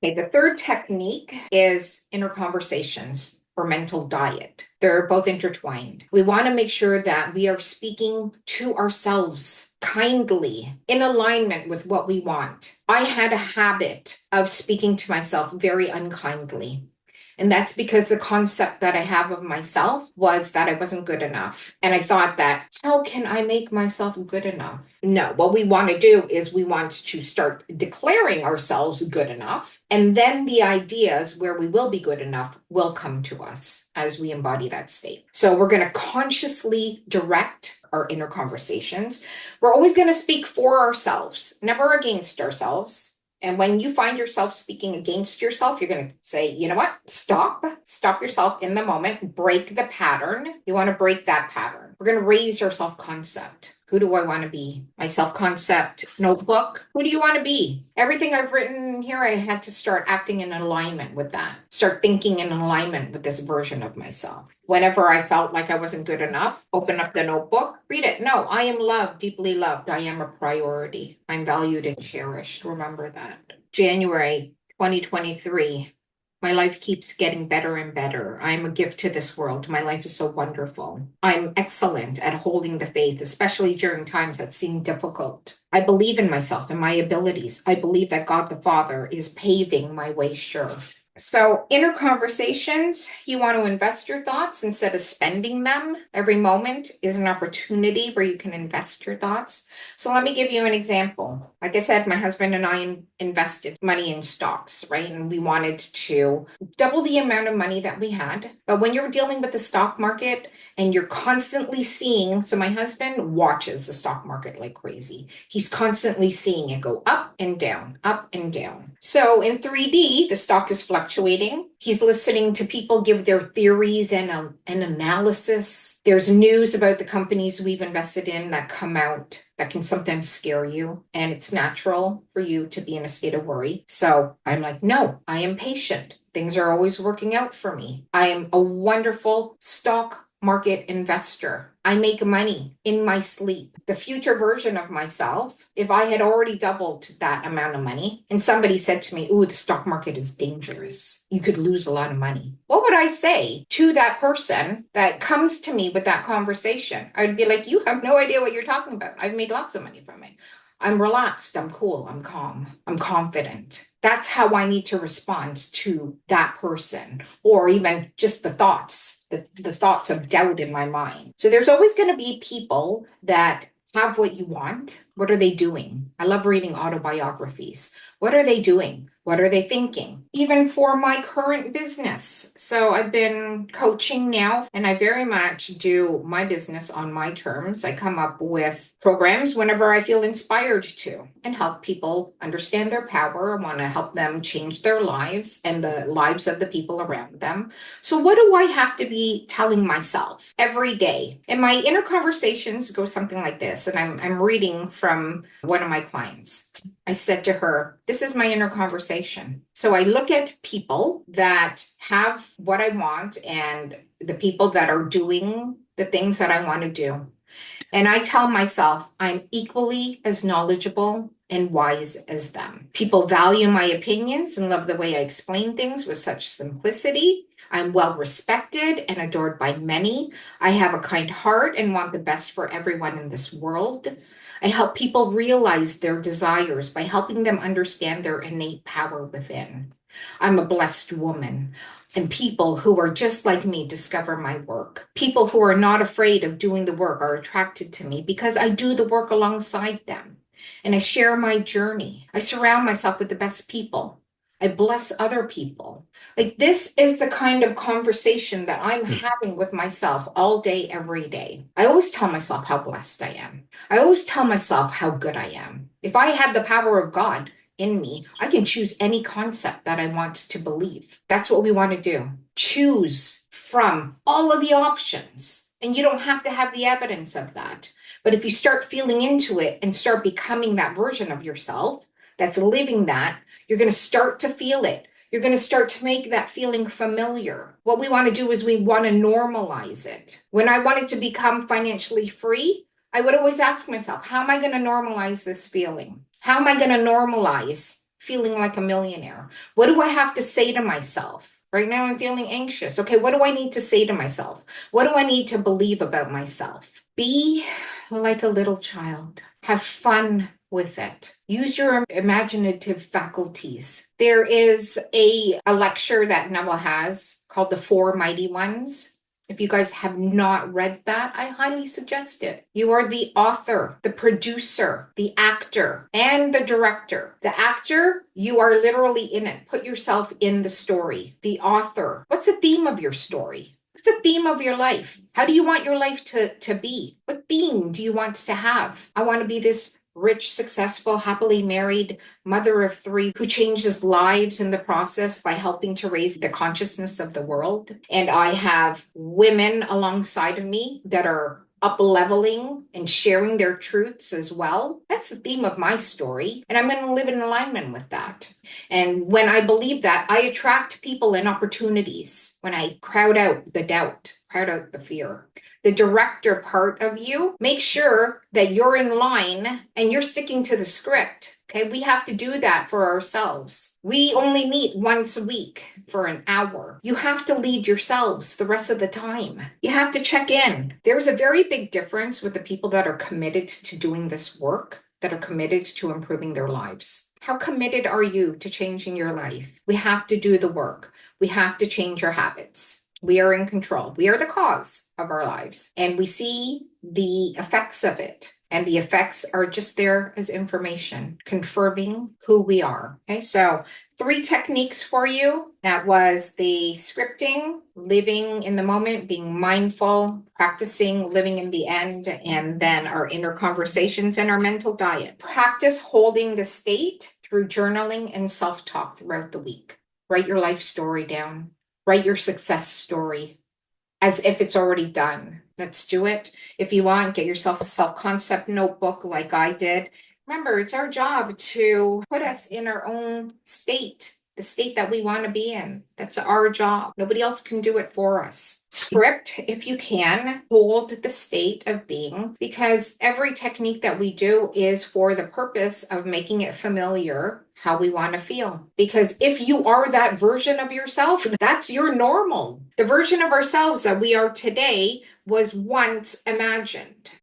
Okay, the third technique is inner conversations or mental diet. They're both intertwined. We want to make sure that we are speaking to ourselves kindly, in alignment with what we want. I had a habit of speaking to myself very unkindly. And that's because the concept that I have of myself was that I wasn't good enough. And I thought that, how can I make myself good enough? No, what we want to do is we want to start declaring ourselves good enough. And then the ideas where we will be good enough will come to us as we embody that state. So we're going to consciously direct our inner conversations. We're always going to speak for ourselves, never against ourselves. And when you find yourself speaking against yourself, you're going to say, you know what? Stop yourself in the moment, break the pattern. You want to break that pattern. We're going to raise your self-concept. Who do I want to be? My self-concept notebook. Who do you want to be? Everything I've written here, I had to start acting in alignment with that. Start thinking in alignment with this version of myself. Whenever I felt like I wasn't good enough, open up the notebook, read it. No, I am loved, deeply loved. I am a priority. I'm valued and cherished. Remember that. January 2023. My life keeps getting better and better. I'm a gift to this world. My life is so wonderful. I'm excellent at holding the faith, especially during times that seem difficult. I believe in myself and my abilities. I believe that God the Father is paving my way sure. So, inner conversations, you want to invest your thoughts instead of spending them. Every moment is an opportunity where you can invest your thoughts. So, let me give you an example. Like I said, my husband and I invested money in stocks, right? And we wanted to double the amount of money that we had. But when you're dealing with the stock market and you're constantly seeing, so my husband watches the stock market like crazy. He's constantly seeing it go up and down, up and down. So in 3D, the stock is fluctuating. He's listening to people give their theories and an analysis. There's news about the companies we've invested in that come out that can sometimes scare you. And it's natural for you to be in a state of worry. So I'm like, no, I am patient. Things are always working out for me. I am a wonderful stock market investor. I make money in my sleep. The future version of myself, if I had already doubled that amount of money and somebody said to me, ooh, the stock market is dangerous, you could lose a lot of money. What would I say to that person that comes to me with that conversation? I'd be like, you have no idea what you're talking about. I've made lots of money from it. I'm relaxed, I'm cool, I'm calm, I'm confident. That's how I need to respond to that person, or even just the thoughts, the thoughts of doubt in my mind. So there's always going to be people that have what you want. What are they doing? I love reading autobiographies. What are they doing? What are they thinking? Even for my current business. So I've been coaching now, and I very much do my business on my terms. I come up with programs whenever I feel inspired to and help people understand their power. I want to help them change their lives and the lives of the people around them. So what do I have to be telling myself every day? And my inner conversations go something like this, and I'm reading from one of my clients. I said to her, this is my inner conversation. So I look at people that have what I want and the people that are doing the things that I want to do. And I tell myself I'm equally as knowledgeable and wise as them. People value my opinions and love the way I explain things with such simplicity. I'm well respected and adored by many. I have a kind heart and want the best for everyone in this world. I help people realize their desires by helping them understand their innate power within. I'm a blessed woman, and people who are just like me discover my work. People who are not afraid of doing the work are attracted to me because I do the work alongside them, and I share my journey. I surround myself with the best people. I bless other people. Like, this is the kind of conversation that I'm having with myself all day, every day. I always tell myself how blessed I am. I always tell myself how good I am. If I have the power of God in me, I can choose any concept that I want to believe. That's what we want to do. Choose from all of the options. And you don't have to have the evidence of that. But if you start feeling into it and start becoming that version of yourself that's living that, you're going to start to feel it. You're going to start to make that feeling familiar. What we want to do is we want to normalize it. When I wanted to become financially free, I would always ask myself, how am I going to normalize this feeling? How am I going to normalize feeling like a millionaire? What do I have to say to myself? Right now, I'm feeling anxious. Okay, what do I need to say to myself? What do I need to believe about myself? Be like a little child. Have fun with it. Use your imaginative faculties. There is a lecture that Neville has called The Four Mighty Ones. If you guys have not read that, I highly suggest it. You are the author, the producer, the actor, and the director. The actor, you are literally in it. Put yourself in the story. The author, what's the theme of your story? What's the theme of your life? How do you want your life to be? What theme do you want to have? I want to be this rich, successful, happily married mother of three who changes lives in the process by helping to raise the consciousness of the world. And I have women alongside of me that are up leveling and sharing their truths as well. That's the theme of my story. And I'm going to live in alignment with that. And when I believe that, I attract people and opportunities. When I crowd out the doubt, crowd out the fear. The director part of you, make sure that you're in line and you're sticking to the script. Okay, we have to do that for ourselves. We only meet once a week for an hour. You have to lead yourselves the rest of the time. You have to check in. There's a very big difference with the people that are committed to doing this work, that are committed to improving their lives. How committed are you to changing your life? We have to do the work. We have to change our habits. We are in control. We are the cause of our lives. And we see the effects of it. And the effects are just there as information, confirming who we are. Okay, so 3 techniques for you. That was the scripting, living in the moment, being mindful, practicing living in the end, and then our inner conversations and our mental diet. Practice holding the state through journaling and self-talk throughout the week. Write your life story down. Write your success story as if it's already done. Let's do it. If you want, get yourself a self-concept notebook like I did. Remember, it's our job to put us in our own state, the state that we want to be in. That's our job. Nobody else can do it for us. Script, if you can, hold the state of being, because every technique that we do is for the purpose of making it familiar how we want to feel. Because if you are that version of yourself, that's your normal. The version of ourselves that we are today was once imagined.